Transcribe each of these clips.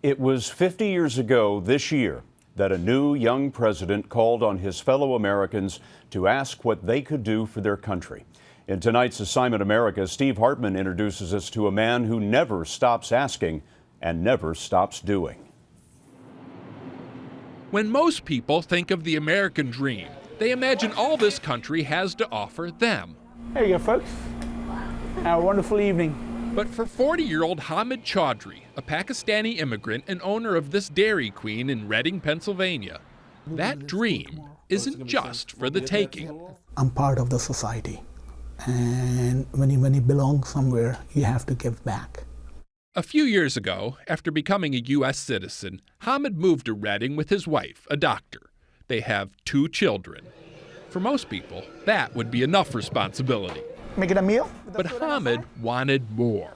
It was 50 years ago this year that a new young president called on his fellow Americans to ask what they could do for their country. In tonight's Assignment America, Steve Hartman introduces us to a man who never stops asking and never stops doing. When most people think of the American dream, they imagine all this country has to offer them. There you go, folks. Have a wonderful evening. But for 40-year-old Hamid Chaudhry, a Pakistani immigrant and owner of this Dairy Queen in Reading, Pennsylvania, that dream isn't just for the taking. I'm part of the society, and when you belong somewhere, you have to give back. A few years ago, after becoming a U.S. citizen, Hamid moved to Reading with his wife, a doctor. They have 2 children. For most people, that would be enough responsibility. Make it a meal? But Hamid wanted more.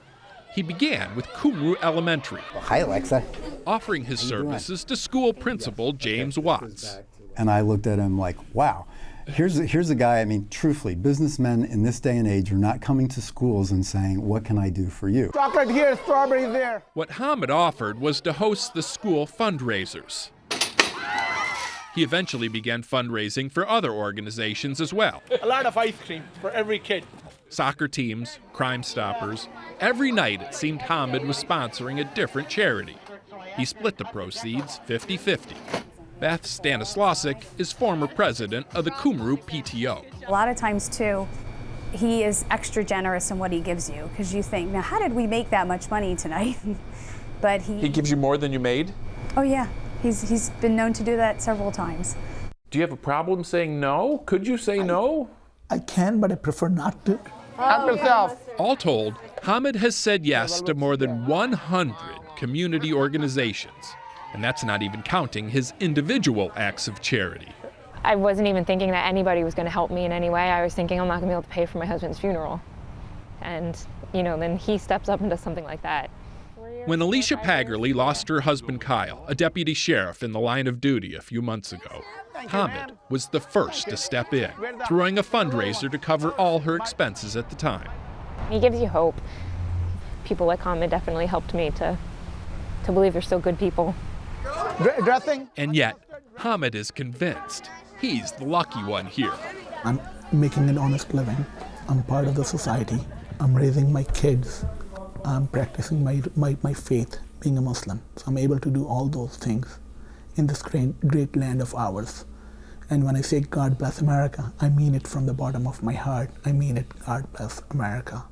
He began with Kumru Elementary, Hi, Alexa. offering his services to school principal James Watts. And I looked at him like, wow, here's a guy, I mean, truthfully, businessmen in this day and age are not coming to schools and saying, what can I do for you? Chocolate here, strawberry there. What Hamid offered was to host the school fundraisers. He eventually began fundraising for other organizations as well. A lot of ice cream for every kid. Soccer teams, Crime Stoppers. Every night it seemed Hamid was sponsoring a different charity. He split the proceeds 50-50. Beth Stanislawczyk is former president of the Kumru PTO. A lot of times, too, he is extra generous in what he gives you, because you think, now, how did we make that much money tonight? But he gives you more than you made? Oh, yeah. He's been known to do that several times. Do you have a problem saying no? Could you say no? I can, but I prefer not to. Help yourself. All told, Hamid has said yes to more than 100 community organizations. And that's not even counting his individual acts of charity. I wasn't even thinking that anybody was going to help me in any way. I was thinking I'm not going to be able to pay for my husband's funeral. And, then he steps up and does something like that. When Alicia Paggerly lost her husband Kyle, a deputy sheriff in the line of duty a few months ago, Hamid was the first to step in, throwing a fundraiser to cover all her expenses at the time. He gives you hope. People like Hamid definitely helped me to believe they're still good people. Dressing? And yet, Hamid is convinced he's the lucky one here. I'm making an honest living. I'm part of the society. I'm raising my kids. I'm practicing my faith, being a Muslim. So I'm able to do all those things in this great land of ours. And when I say God bless America, I mean it from the bottom of my heart. I mean it, God bless America.